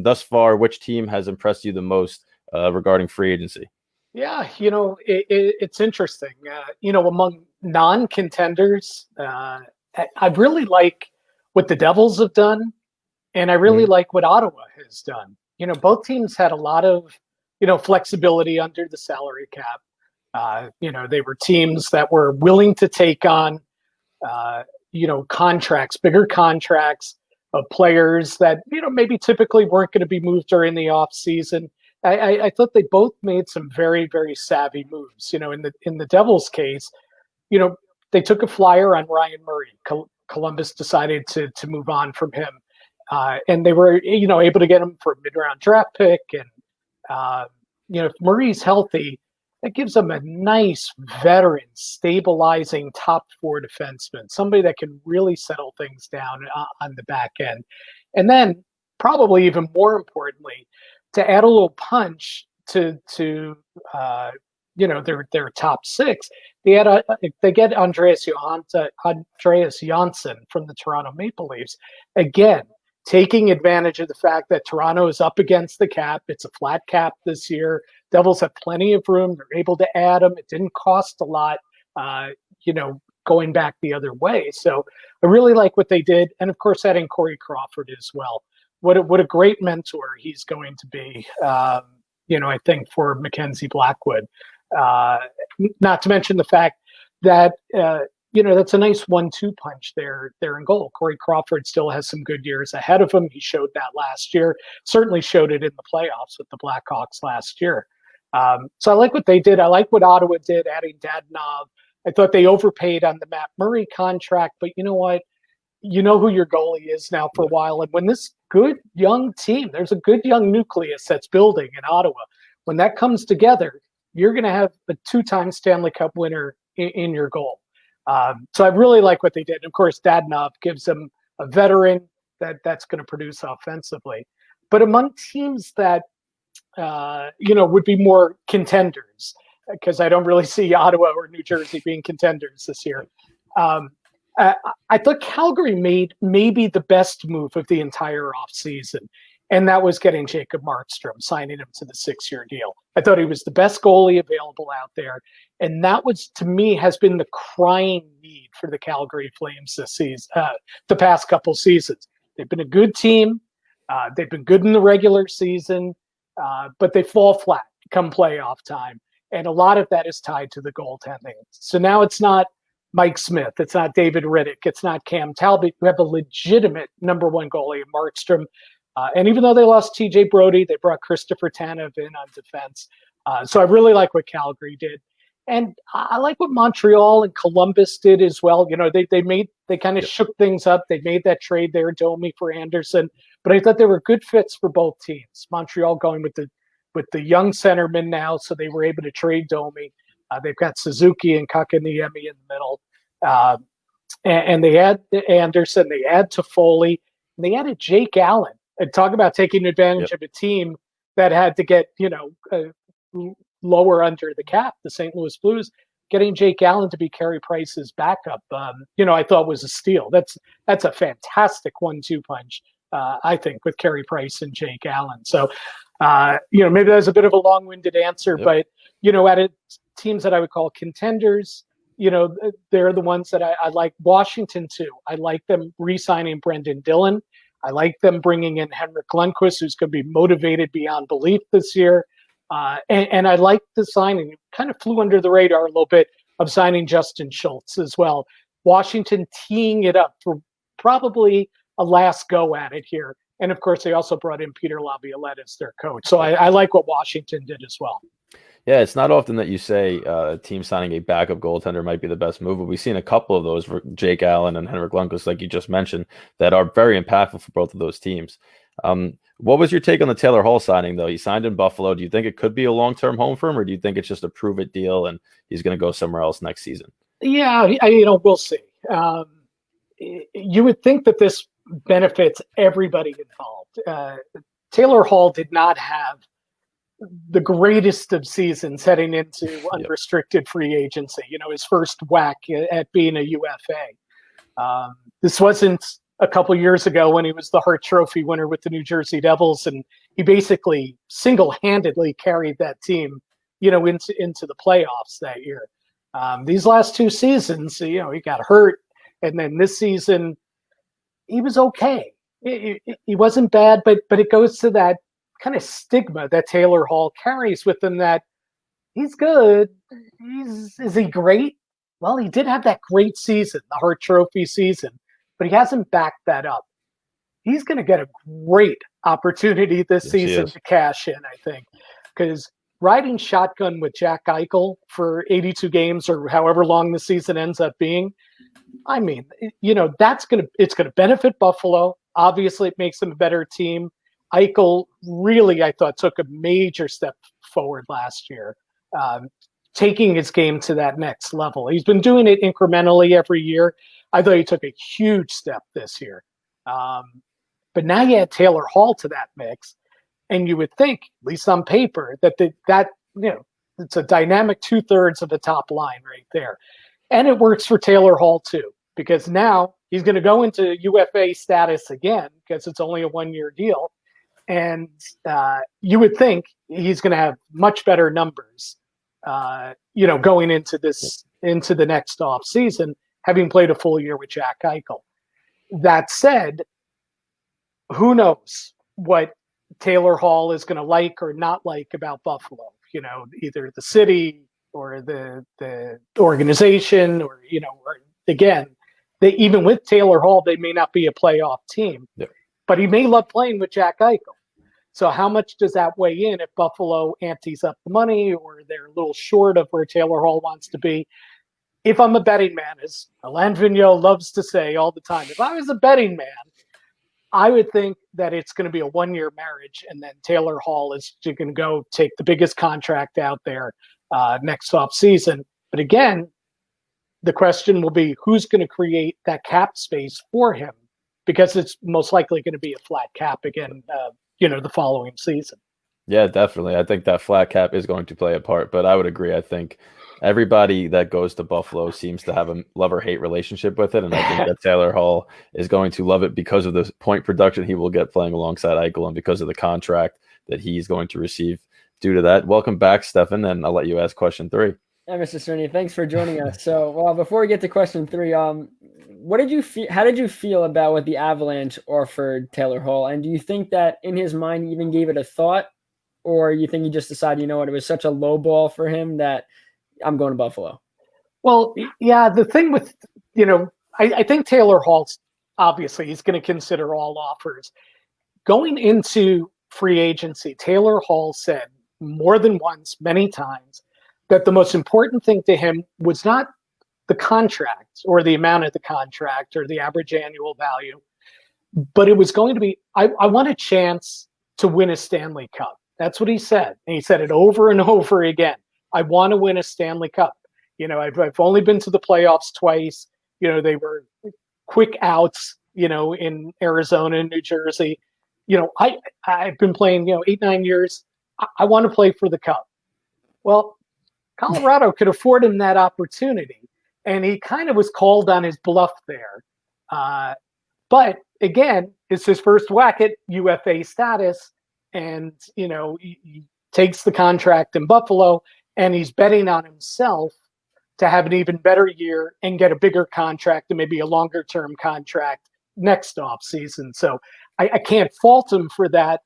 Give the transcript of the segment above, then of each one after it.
thus far, which team has impressed you the most regarding free agency? Yeah, it's interesting. Among non-contenders, I really like what the Devils have done, and I really like what Ottawa has done. Both teams had a lot of, flexibility under the salary cap. They were teams that were willing to take on, contracts, bigger contracts of players that, maybe typically weren't going to be moved during the off season. I thought they both made some very, very savvy moves. In the Devils' case, they took a flyer on Ryan Murray. Columbus decided to move on from him, and they were able to get him for a mid-round draft pick. And if Murray's healthy, that gives them a nice veteran, stabilizing top four defenseman, somebody that can really settle things down on the back end. And then, probably even more importantly, to add a little punch to their top six, they get Andreas Johnsson from the Toronto Maple Leafs. Again, taking advantage of the fact that Toronto is up against the cap. It's a flat cap this year. Devils have plenty of room. They're able to add them. It didn't cost a lot, going back the other way. So I really like what they did. And of course, adding Corey Crawford as well. What a great mentor he's going to be, I think, for Mackenzie Blackwood. Not to mention the fact that, that's a nice 1-2 punch there in goal. Corey Crawford still has some good years ahead of him. He showed that last year, certainly showed it in the playoffs with the Blackhawks last year. So I like what they did. I like what Ottawa did, adding Dadonov. I thought they overpaid on the Matt Murray contract, but you know what? You know who your goalie is now for a while. And when this good young team, there's a good young nucleus that's building in Ottawa. When that comes together, you're going to have a 2-time Stanley Cup winner in your goal. So I really like what they did. And of course, Dadonov gives them a veteran that's going to produce offensively. But among teams that, would be more contenders, because I don't really see Ottawa or New Jersey being contenders this year. I thought Calgary made maybe the best move of the entire offseason, and that was getting Jacob Markstrom, signing him to the 6-year deal. I thought he was the best goalie available out there, and that was, to me, has been the crying need for the Calgary Flames this season, the past couple seasons. They've been a good team. They've been good in the regular season, but they fall flat come playoff time, and a lot of that is tied to the goaltending. So now it's not Mike Smith. It's not David Riddick. It's not Cam Talbot. We have a legitimate number one goalie, Markstrom. And even though they lost TJ Brody, they brought Christopher Tanev in on defense. So I really like what Calgary did. And I like what Montreal and Columbus did as well. They kind of shook things up. They made that trade there, Domi for Anderson. But I thought they were good fits for both teams. Montreal going with the young centerman now, so they were able to trade Domi. They've got Suzuki and Kakaniemi in the middle. And they add Anderson, they add Toffoli, and they added Jake Allen. And talk about taking advantage of a team that had to get, lower under the cap, the St. Louis Blues. Getting Jake Allen to be Carey Price's backup, I thought was a steal. That's a fantastic 1-2 punch, I think, with Carey Price and Jake Allen. So, maybe that was a bit of a long-winded answer, but, at teams that I would call contenders, they're the ones that I like. Washington, too. I like them re-signing Brendan Dillon. I like them bringing in Henrik Lundqvist, who's going to be motivated beyond belief this year. And I like the signing. It kind of flew under the radar a little bit of signing Justin Schultz as well. Washington teeing it up for probably a last go at it here. And, of course, they also brought in Peter Laviolette as their coach. So I like what Washington did as well. Yeah, it's not often that you say a team signing a backup goaltender might be the best move, but we've seen a couple of those for Jake Allen and Henrik Lundqvist, like you just mentioned, that are very impactful for both of those teams. What was your take on the Taylor Hall signing, though? He signed in Buffalo. Do you think it could be a long-term home for him, or do you think it's just a prove-it deal and he's going to go somewhere else next season? Yeah, we'll see. You would think that this benefits everybody involved. Taylor Hall did not have the greatest of seasons heading into unrestricted free agency, his first whack at being a UFA. This wasn't a couple years ago when he was the Hart Trophy winner with the New Jersey Devils, and he basically single-handedly carried that team, into the playoffs that year. These last two seasons, he got hurt, and then this season he was okay. He wasn't bad, but it goes to that kind of stigma that Taylor Hall carries with him that he's good. Is he great? Well, he did have that great season, the Hart Trophy season, but he hasn't backed that up. He's going to get a great opportunity this season to cash in, I think, because riding shotgun with Jack Eichel for 82 games or however long the season ends up being, I mean, it's going to benefit Buffalo. Obviously, it makes them a better team. Eichel really, I thought, took a major step forward last year, taking his game to that next level. He's been doing it incrementally every year. I thought he took a huge step this year. But now you add Taylor Hall to that mix, and you would think, at least on paper, that it's a dynamic 2/3 of the top line right there. And it works for Taylor Hall too, because now he's going to go into UFA status again because it's only a 1-year deal. And you would think he's going to have much better numbers, going into the next off season, having played a full year with Jack Eichel. That said, who knows what Taylor Hall is going to like or not like about Buffalo? Either the city or the organization, or again, even with Taylor Hall, they may not be a playoff team, but he may love playing with Jack Eichel. So how much does that weigh in if Buffalo antes up the money or they're a little short of where Taylor Hall wants to be? If I'm a betting man, as Alain Vigneault loves to say all the time, if I was a betting man, I would think that it's going to be a 1-year marriage, and then Taylor Hall is going to go take the biggest contract out there next off season. But again, the question will be who's going to create that cap space for him, because it's most likely going to be a flat cap again, the following season. Yeah, definitely. I think that flat cap is going to play a part, but I would agree. I think everybody that goes to Buffalo seems to have a love or hate relationship with it, and I think that Taylor Hall is going to love it because of the point production he will get playing alongside Eichel and because of the contract that he's going to receive due to that. Welcome back, Stefan, and I'll let you ask question 3. Hi, Mr. Cerny. Thanks for joining us. So, before we get to question 3, what did you feel? How did you feel about what the Avalanche offered Taylor Hall? And do you think that in his mind he even gave it a thought, or you think he just decided, it was such a low ball for him that I'm going to Buffalo? Well, yeah, the thing with, I think Taylor Hall's obviously he's going to consider all offers. Going into free agency, Taylor Hall said more than once, many times, that the most important thing to him was not the contract or the amount of the contract or the average annual value, but it was going to be, I want a chance to win a Stanley Cup. That's what he said. And he said it over and over again. I want to win a Stanley Cup. I've only been to the playoffs twice. They were quick outs, in Arizona and New Jersey. I've been playing, 8-9 years. I want to play for the Cup. Well, Colorado could afford him that opportunity, and he kind of was called on his bluff there. But again, it's his first whack at UFA status, and he takes the contract in Buffalo, and he's betting on himself to have an even better year and get a bigger contract and maybe a longer-term contract next offseason. So I can't fault him for that.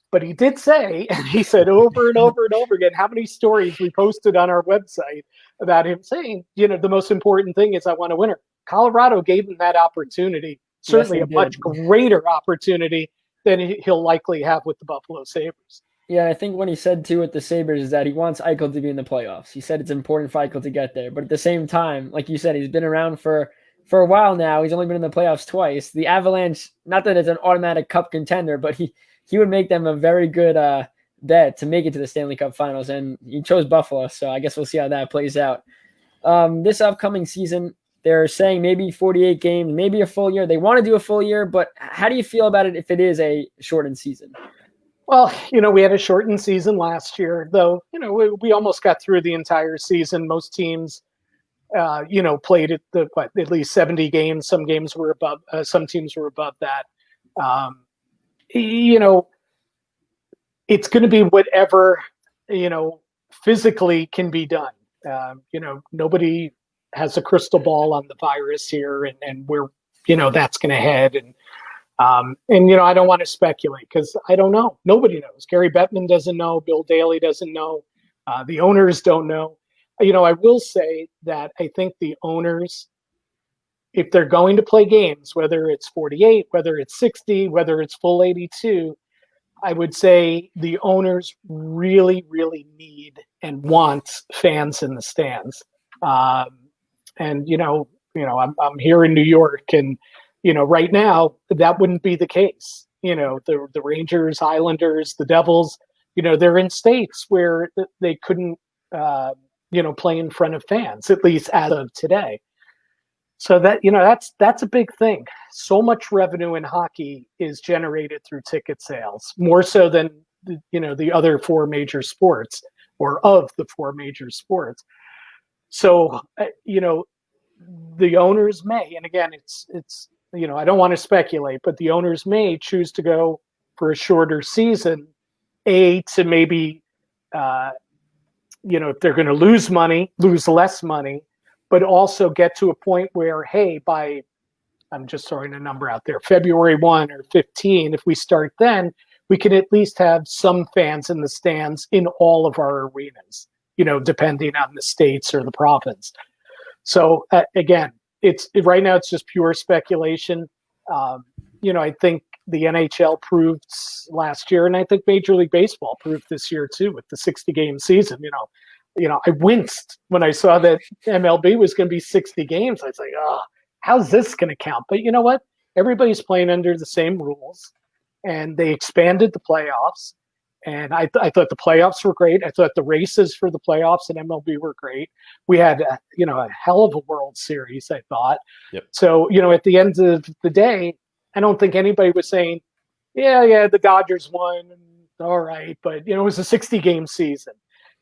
But he did say, and he said over and over and over again, how many stories we posted on our website about him saying, the most important thing is I want to win her. Colorado gave him that opportunity, certainly a much greater opportunity than he'll likely have with the Buffalo Sabres. Yeah, I think what he said too with the Sabres is that he wants Eichel to be in the playoffs. He said it's important for Eichel to get there. But at the same time, like you said, he's been around for a while now. He's only been in the playoffs twice. The Avalanche, not that it's an automatic cup contender, but he would make them a very good bet to make it to the Stanley Cup Finals, and he chose Buffalo, so I guess we'll see how that plays out. This upcoming season, they're saying maybe 48 games, maybe a full year. They want to do a full year, but how do you feel about it if it is a shortened season? Well, we had a shortened season last year, though, we almost got through the entire season. Most teams played at least 70 games. Some games were above, some teams were above that. It's going to be whatever, physically can be done. Nobody has a crystal ball on the virus here and where, that's going to head. And I don't want to speculate because I don't know. Nobody knows. Gary Bettman doesn't know. Bill Daly doesn't know. The owners don't know. I will say that I think the owners, if they're going to play games, whether it's 48, whether it's 60, whether it's full 82, I would say the owners really, really need and want fans in the stands. I'm here in New York, and right now that wouldn't be the case. The Rangers, Islanders, the Devils, they're in states where they couldn't, play in front of fans, at least as of today. So that, that's a big thing. So much revenue in hockey is generated through ticket sales, more so than, the other four major sports or of the four major sports. So, the owners may, and again, it's, I don't want to speculate, but the owners may choose to go for a shorter season, to maybe, if they're going to lose money, lose less money, but also get to a point where, hey, by, I'm just throwing a number out there, February 1 or 15, if we start then, we can at least have some fans in the stands in all of our arenas, depending on the states or the province. So again, right now it's just pure speculation. I think the NHL proved last year, and I think Major League Baseball proved this year too with the 60-game season. I winced when I saw that MLB was going to be 60 games. I was like, oh, how's this going to count? But you know what? Everybody's playing under the same rules, and they expanded the playoffs. And I thought the playoffs were great. I thought the races for the playoffs in MLB were great. We had, a hell of a World Series, I thought. Yep. So, at the end of the day, I don't think anybody was saying, yeah, the Dodgers won. All right. But, it was a 60-game season.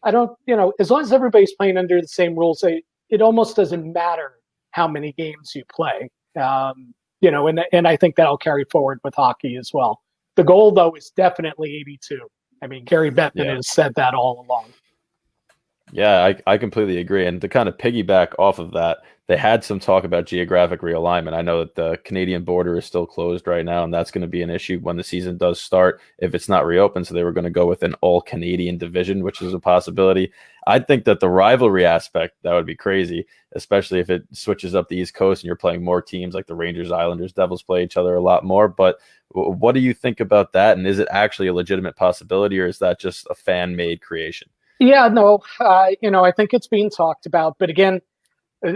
I don't, as long as everybody's playing under the same rules, it almost doesn't matter how many games you play. And I think that'll carry forward with hockey as well. The goal, though, is definitely 82. I mean, Gary Bettman has said that all along. Yeah, I completely agree. And to kind of piggyback off of that, they had some talk about geographic realignment. I know that the Canadian border is still closed right now, and that's going to be an issue when the season does start if it's not reopened. So they were going to go with an all-Canadian division, which is a possibility. I think that the rivalry aspect, that would be crazy, especially if it switches up the East Coast and you're playing more teams like the Rangers, Islanders, Devils play each other a lot more. But what do you think about that? And is it actually a legitimate possibility, or is that just a fan-made creation? Yeah, no, I think it's being talked about. But again,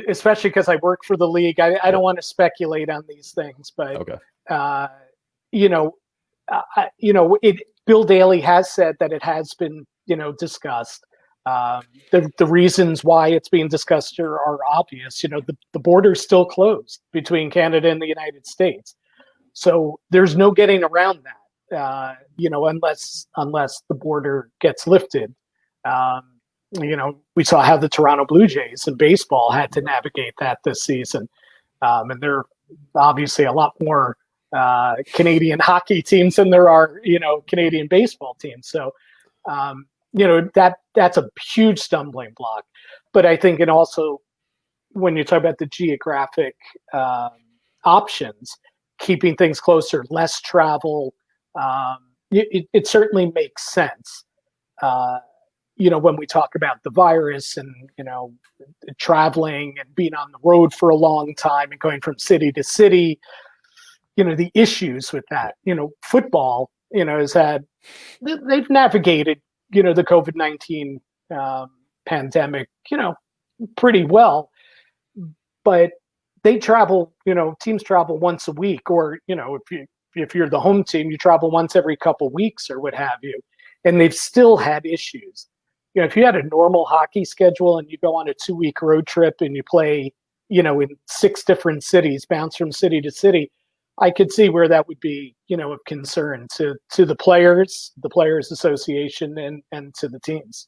especially because I work for the league, I don't want to speculate on these things. But, okay. Bill Daly has said that it has been, discussed. The reasons why it's being discussed are obvious. The border's still closed between Canada and the United States. So there's no getting around that, unless the border gets lifted. We saw how the Toronto Blue Jays in baseball had to navigate that this season. And there are obviously a lot more Canadian hockey teams than there are, Canadian baseball teams. So, that's a huge stumbling block. But I think, and also when you talk about the geographic options, keeping things closer, less travel, it certainly makes sense. When we talk about the virus and, traveling and being on the road for a long time and going from city to city, the issues with that, football, they've navigated, the COVID-19 pandemic, pretty well, but they travel, teams travel once a week, or, if you're the home team, you travel once every couple weeks or what have you. And they've still had issues. If you had a normal hockey schedule and you go on a 2-week road trip and you play, in 6 different cities, bounce from city to city, I could see where that would be, of concern to the Players Association and to the teams.